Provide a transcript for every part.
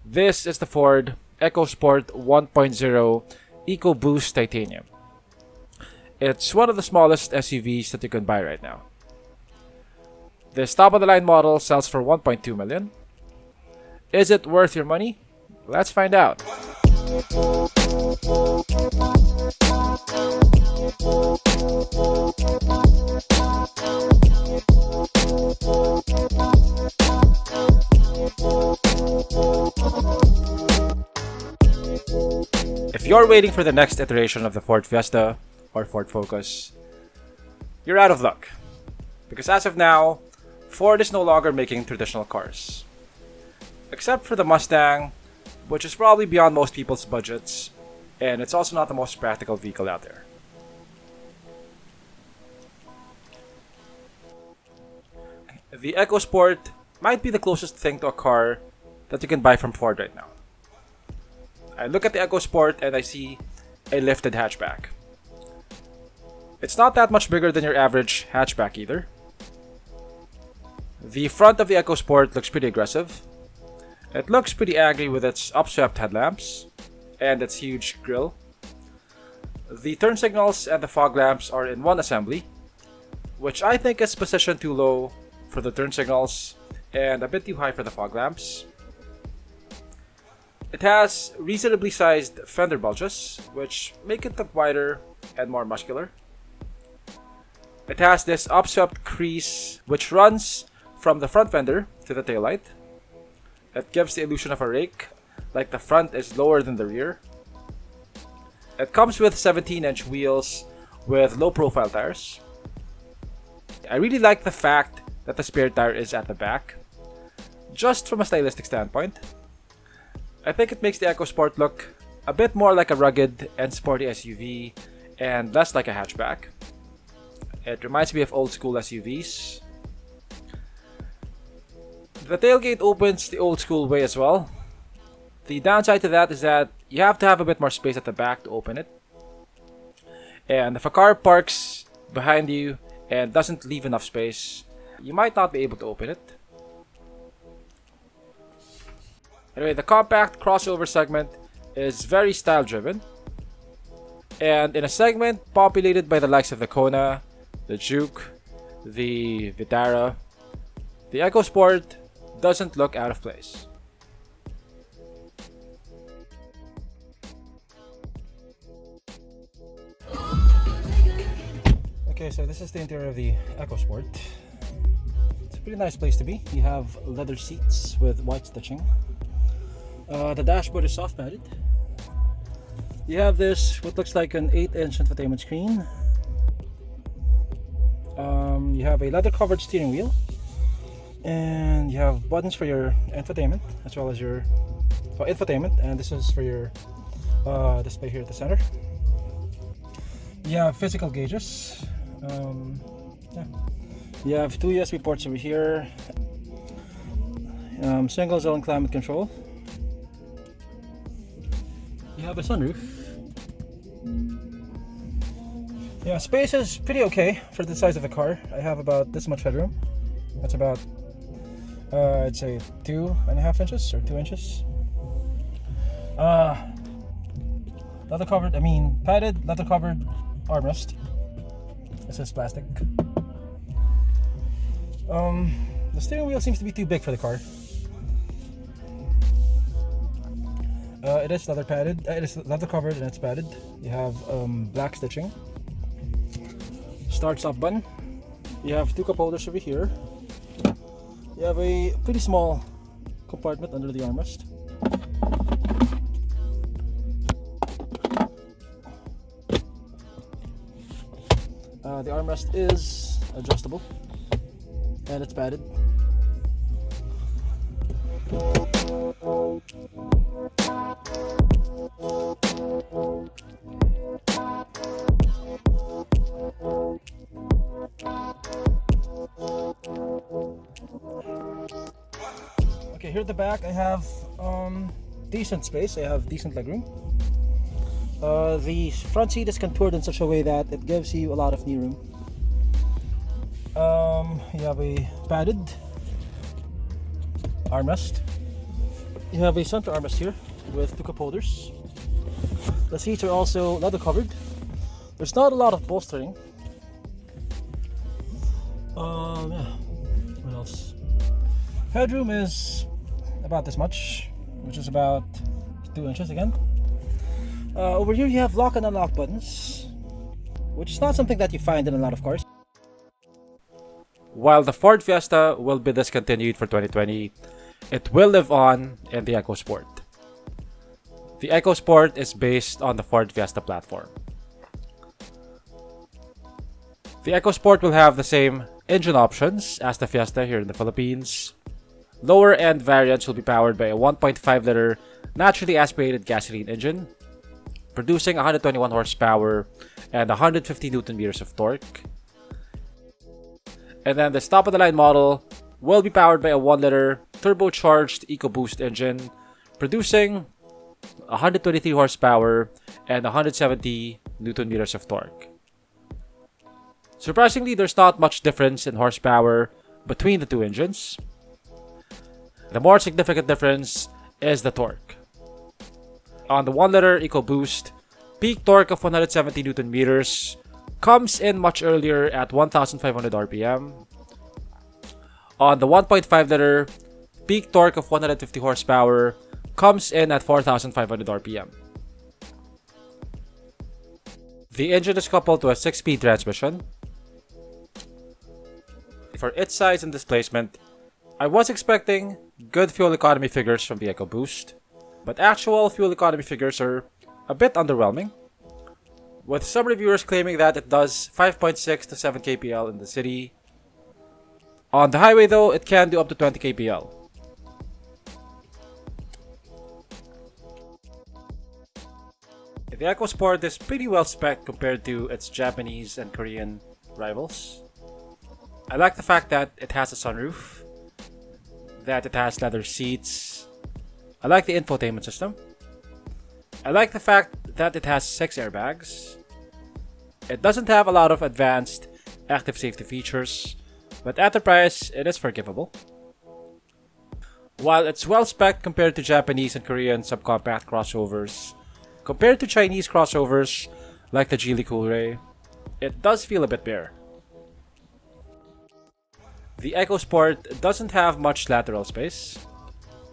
This is the Ford Ecosport 1.0 Ecoboost Titanium. It's one of the smallest SUVs that you can buy right now. This top-of-the-line model sells for $1.2 million. Is it worth your money? Let's find out. If you're waiting for the next iteration of the Ford Fiesta or Ford Focus, you're out of luck. Because as of now, Ford is no longer making traditional cars. Except for the Mustang, which is probably beyond most people's budgets, and it's also not the most practical vehicle out there. The EcoSport might be the closest thing to a car that you can buy from Ford right now. I look at the EcoSport and I see a lifted hatchback. It's not that much bigger than your average hatchback either. The front of the EcoSport looks pretty aggressive. It looks pretty angry with its upswept headlamps and its huge grille. The turn signals and the fog lamps are in one assembly, which I think is positioned too low for the turn signals and a bit too high for the fog lamps. It has reasonably sized fender bulges, which make it look wider and more muscular. It has this upswept crease which runs from the front fender to the taillight. It gives the illusion of a rake, like the front is lower than the rear. It comes with 17-inch wheels with low-profile tires. I really like the fact that the spare tire is at the back, just from a stylistic standpoint. I think it makes the EcoSport look a bit more like a rugged and sporty SUV and less like a hatchback. It reminds me of old school SUVs. The tailgate opens the old school way as well. The downside to that is that you have to have a bit more space at the back to open it. And if a car parks behind you and doesn't leave enough space, you might not be able to open it. Anyway, the compact crossover segment is very style driven. And in a segment populated by the likes of the Kona, the Juke, the Vitara, the EcoSport doesn't look out of place. Okay, so this is the interior of the EcoSport. It's a pretty nice place to be. You have leather seats with white stitching. The dashboard is soft padded. You have this, what looks like an 8-inch infotainment screen. You have a leather covered steering wheel. And you have buttons for your infotainment as well as your infotainment, and this is for your display here at the center. You have physical gauges. You have 2 USB ports over here. Single zone climate control. You have a sunroof. Yeah, space is pretty okay for the size of the car. I have about this much headroom. That's about I'd say 2.5 inches or 2 inches. Leather covered, padded leather covered armrest. This is plastic. The steering wheel seems to be too big for the car. It is leather padded. It is leather covered and it's padded. You have black stitching. Start stop button. You have 2 cup holders over here. You have a pretty small compartment under the armrest. The armrest is adjustable and it's padded. Okay, here at the back I have decent space. I have decent legroom. The front seat is contoured in such a way that it gives you a lot of knee room. You have a padded armrest. You have a center armrest here with two cup holders. The seats are also leather covered. There's not a lot of bolstering. Yeah. What else? Headroom is about this much, which is about 2 inches again. Over here you have lock and unlock buttons, which is not something that you find in a lot of cars. While the Ford Fiesta will be discontinued for 2020, it will live on in the Ecosport. The Ecosport is based on the Ford Fiesta platform. The Ecosport will have the same engine options as the Fiesta here in the Philippines. Lower end variants will be powered by a 1.5 liter naturally aspirated gasoline engine, producing 121 horsepower and 150 Newton meters of torque. And then the top of the line model will be powered by a 1 liter turbocharged Ecoboost engine, producing 123 horsepower and 170 Newton meters of torque. Surprisingly, there's not much difference in horsepower between the two engines. The more significant difference is the torque. On the 1 liter Ecoboost, peak torque of 170 Newton meters comes in much earlier at 1,500 RPM. On the 1.5 liter, peak torque of 150 horsepower comes in at 4,500 RPM. The engine is coupled to a 6-speed transmission. For its size and displacement, I was expecting good fuel economy figures from the Ecoboost, but actual fuel economy figures are a bit underwhelming, with some reviewers claiming that it does 5.6 to 7 kpl in the city. On the highway though, it can do up to 20 kpl. The Ecosport is pretty well spec'd compared to its Japanese and Korean rivals. I like the fact that it has a sunroof, that it has leather seats. I like the infotainment system. I like the fact that it has 6 airbags. It doesn't have a lot of advanced active safety features, but at the price, it is forgivable. While it's well spec'd compared to Japanese and Korean subcompact crossovers, compared to Chinese crossovers like the Geely Coolray, it does feel a bit bare. The Ecosport doesn't have much lateral space,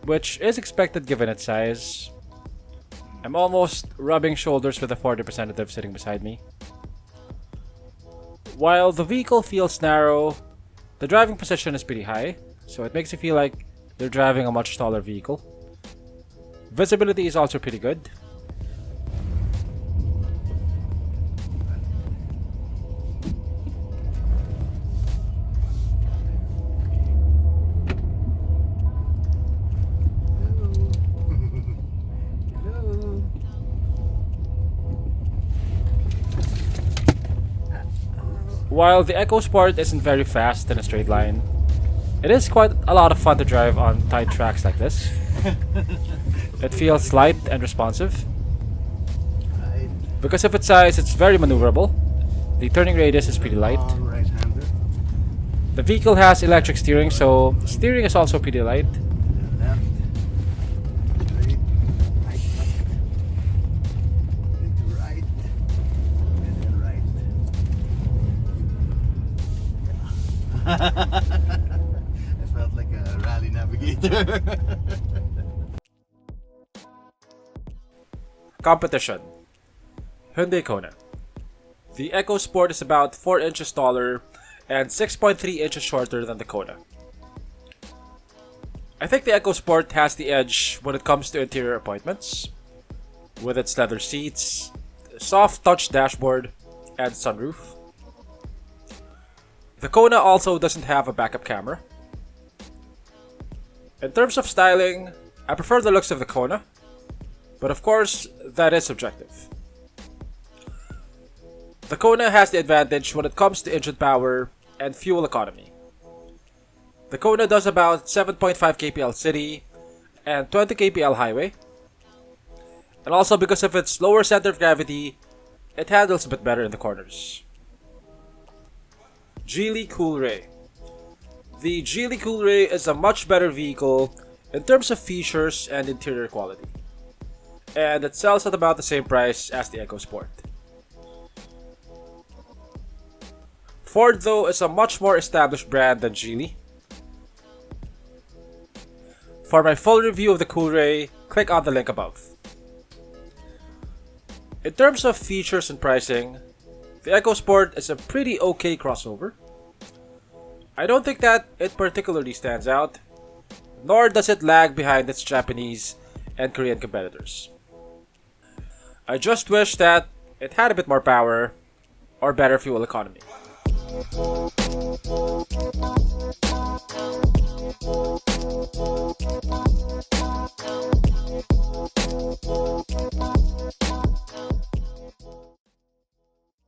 which is expected given its size. I'm almost rubbing shoulders with the Ford representative sitting beside me. While the vehicle feels narrow, the driving position is pretty high, so it makes you feel like you're driving a much taller vehicle. Visibility is also pretty good. While the Ecosport isn't very fast in a straight line, it is quite a lot of fun to drive on tight tracks like this. It feels light and responsive. Because of its size, it's very maneuverable. The turning radius is pretty light. The vehicle has electric steering, so steering is also pretty light. I felt like a rally navigator. Competition. Hyundai Kona. The Ecosport is about 4 inches taller and 6.3 inches shorter than the Kona. I think the Ecosport has the edge when it comes to interior appointments, with its leather seats, soft touch dashboard, and sunroof. The Kona also doesn't have a backup camera. In terms of styling, I prefer the looks of the Kona, but of course, that is subjective. The Kona has the advantage when it comes to engine power and fuel economy. The Kona does about 7.5 kpl city and 20 kpl highway, and also because of its lower center of gravity, it handles a bit better in the corners. Geely Coolray. The Geely Coolray is a much better vehicle in terms of features and interior quality, and it sells at about the same price as the EcoSport. Ford, though, is a much more established brand than Geely. For my full review of the Coolray, click on the link above. In terms of features and pricing, the EcoSport is a pretty okay crossover. I don't think that it particularly stands out, nor does it lag behind its Japanese and Korean competitors. I just wish that it had a bit more power or better fuel economy.